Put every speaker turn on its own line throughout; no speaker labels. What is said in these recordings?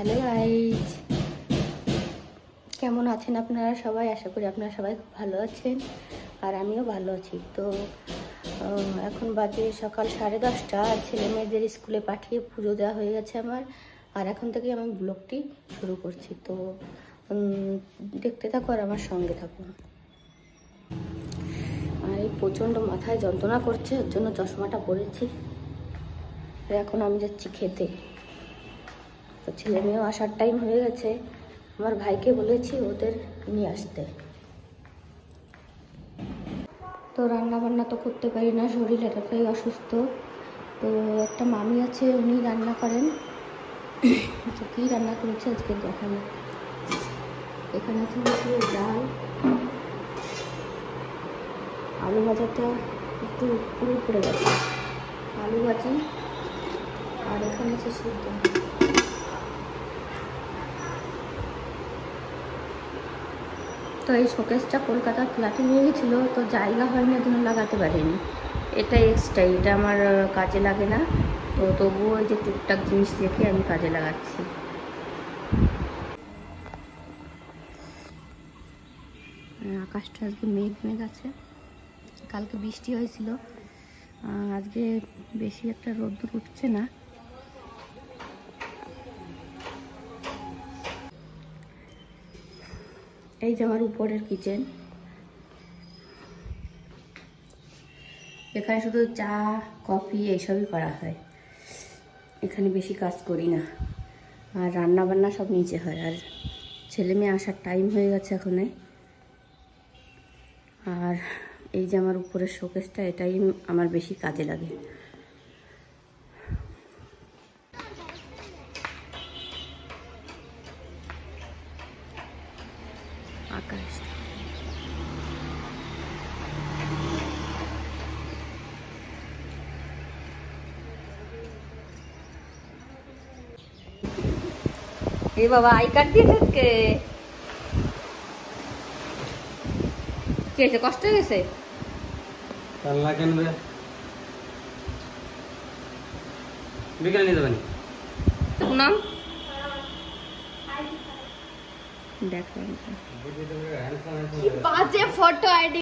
Hello guys, কেমন আছেন আপনারা সবাই? আশা করি আপনারা সবাই খুব ভালো আছেন আর আমিও ভালো আছি। তো এখন বাজে সকাল 10:30, আর ছেলে মেয়েদের স্কুলে পাঠিয়ে পুজো দেওয়া হয়ে গেছে আমার। আর এখন থেকে আমি ব্লগটি শুরু করছি। তো দেখতে থাকো আর আমার সঙ্গে থাকুন। আর এই প্রচণ্ড মাথায় যন্ত্রণা করছে, ওর জন্য চশমাটা পরেছি। এখন আমি যাচ্ছি খেতে। তো ছেলে মেয়েও আসার টাইম হয়ে গেছে, আমার ভাইকে বলেছি ওদের নিয়ে আসতে। তো রান্না বান্না তো করতে পারি না, শরীর এতটাই অসুস্থ। তো একটা মামি আছে, উনি রান্না করেন। তো কী রান্না করেছে আজকে দেখানো। এখানে আছে মুসুরের ডাল, আলু ভাজাটা একটু পুরো পড়ে গেছে, আলু ভাজি, আর এখানে আছে সিদ্ধ। তো এই শোকেসটা কলকাতার ফ্ল্যাটে নিয়ে গেছিলো, তো জায়গা হয়নি, জন্য লাগাতে পারিনি। এটা এক্সট্রা, এটা আমার কাজে লাগে না। তো তবুও ওই যে টুকটাক জিনিস রেখে আমি কাজে লাগাচ্ছি। আকাশটা আজকে মেঘ মেঘ আছে, কালকে বৃষ্টি হয়েছিল, আজকে বেশি একটা রোদ্দুর উঠছে না। এই যে আমার উপরের কিচেন, এখানে শুধু চা কফি এইসবই করা হয়, এখানে বেশি কাজ করি না। আর রান্না বান্না সব নিচে হয়। আর ছেলে মেয়ে আসার টাইম হয়ে গেছে এখনে। আর এই যে আমার উপরের শোকেসটা, এটাই আমার বেশি কাজে লাগে। আকাশ এ বাবা, আই কার্ড দিয়েছে কে? হয়েছে, কষ্ট হয়ে গেছে? বিকেল নিয়ে দেবেন নাম দেখো, বাজে ফটো আইডি।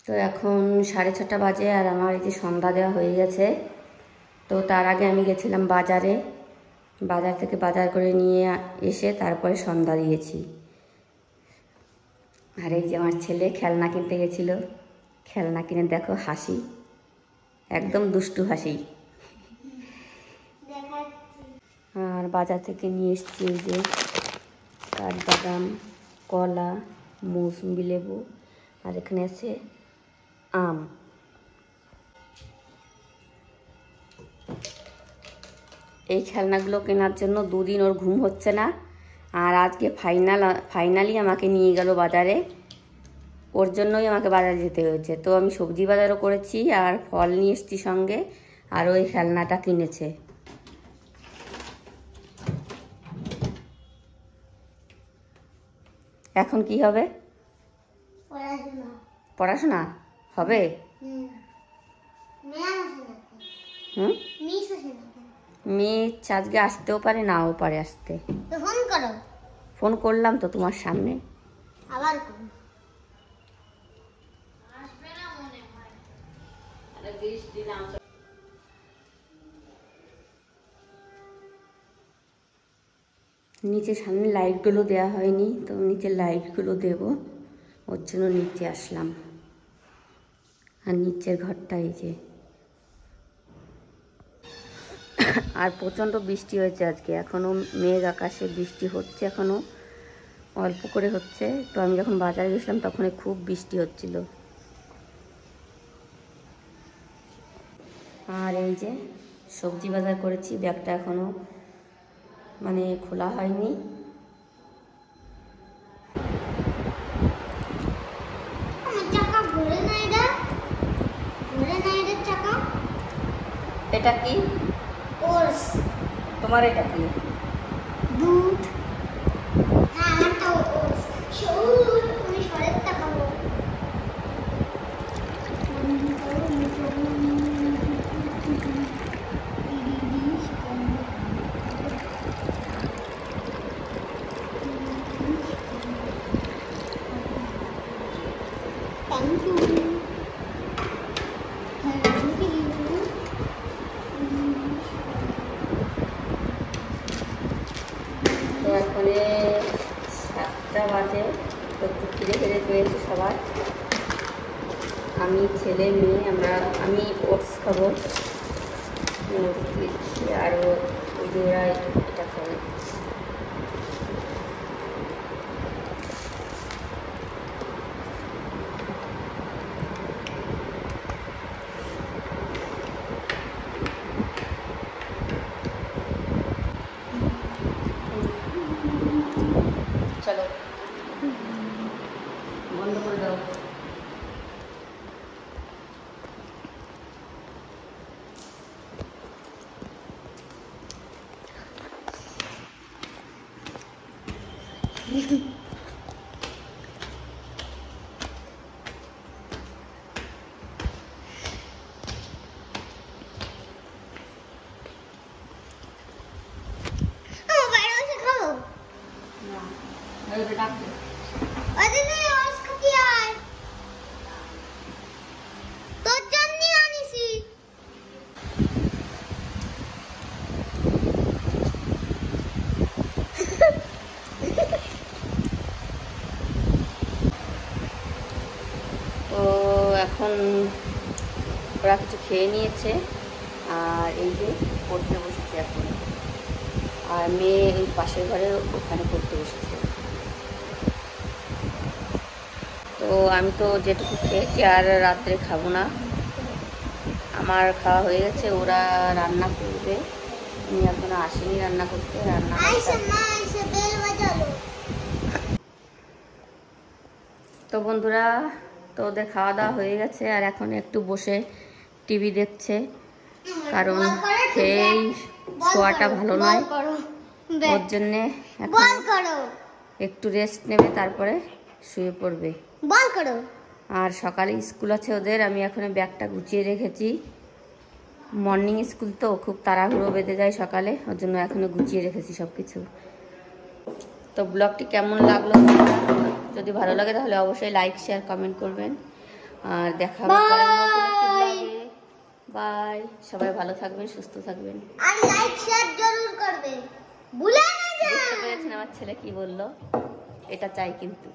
তো এখন 6:30 বাজে, আর আমার এই যে সন্ধ্যা দেওয়া হয়ে গেছে। তো তার আগে আমি গেছিলাম বাজারে, বাজার থেকে বাজার করে নিয়ে এসে তারপরে সন্ধ্যা দিয়েছি। আর এই যে আমার ছেলে খেলনা কিনতে গেছিল, খেলনা কিনে দেখো হাসি, একদম দুষ্টু হাসি। আর বাজার থেকে নিয়ে এসেছি এই যে কাঠবাদাম, কলা, মৌসুম্বি লেবু, আর এখানে আছে আম। এই খেলনাগুলো কেনার জন্য 2 দিন ওর ঘুম হচ্ছে না। আর আজকে ফাইনালি আমাকে নিয়ে গেল বাজারে, ওর জন্যই আমাকে বাজারে যেতে হয়েছে। তো আমি সবজি বাজারও করেছি আর ফল নিয়ে এসেছি সঙ্গে, আর ওই খেলনাটা কিনেছে। এখন কি হবে? পড়াশোনা হবে। হুম, মিস আজকে আসতেও পারে, নাও পারে আসতে।
ফোন করো।
ফোন করলাম তো তোমার সামনে।
আবার
নিচে সামনে লাইটগুলো দেওয়া হয়নি, তো নিচে লাইটগুলো দেব, ওর জন্য নিচে আসলাম। আর নিচের ঘরটা এই যে। আর প্রচণ্ড বৃষ্টি হয়েছে আজকে, এখনও মেঘ আকাশে, বৃষ্টি হচ্ছে, এখনও অল্প করে হচ্ছে। তো আমি যখন বাজারে গেছিলাম তখন খুব বৃষ্টি হচ্ছিল। আর এই যে সবজি বাজার করেছি, ব্যাগটা এখনও মানে খোলা হয়নি। এটা কি?
ওটস।
তোমার এটা কি?
দুধ। না, আমারটা ওটস। তুমি সরের টাকা বলো। Thank you.
তো এখন 7টা বাজে, তো একটু খিদে খেতে পেয়েছি সবার। আমি, ছেলে, মেয়ে, আমি ওটস খাবো, আর ওই যে ওরা এটা খাবে। চলো বন্ধ করে দাও। তো এখন ওরা কিছু খেয়ে নিয়েছে, আর এই যে পড়তে বসেছে এখন। আর মেয়ে ওই পাশের ঘরে ওখানে পড়তে বসেছে। তো আমি তো যেটুকু খেয়েছি আর রাত্রে খাবো না, আমার খাওয়া হয়ে গেছে। ওরা রান্না করবে, আমি এখনো আসিনি রান্না করতে। রান্না তো বন্ধুরা, তো ওদের খাওয়া দাওয়া হয়ে গেছে, আর এখন একটু বসে টিভি দেখছে, কারণ খেয়েই শোয়াটা ভালো নয়, ওর জন্যে এখন একটু রেস্ট নেবে, তারপরে শুয়ে পড়বে। আর সকালে স্কুল আছে ওদের, আমি এখন ব্যাগটা গুছিয়ে রেখেছি। মর্নিং স্কুল তো খুব তাড়াহুড়ো বেঁধে যায় সকালে, ওর জন্য এখনো গুছিয়ে রেখেছি সব কিছু। তো ব্লগটি কেমন লাগলো, যদি ভালো লাগে তাহলে অবশ্যই লাইক, শেয়ার, কমেন্ট করবেন। আর দেখা হবে পরের নতুন একটি ব্লগে। বাই, সবাই ভালো থাকবেন, সুস্থ থাকবেন।
আর লাইক শেয়ার জরুর করবে, ভুলে না যান।
বুঝতে পেরেছেন আমার ছেলে কি বললো? এটা চাই কিন্তু।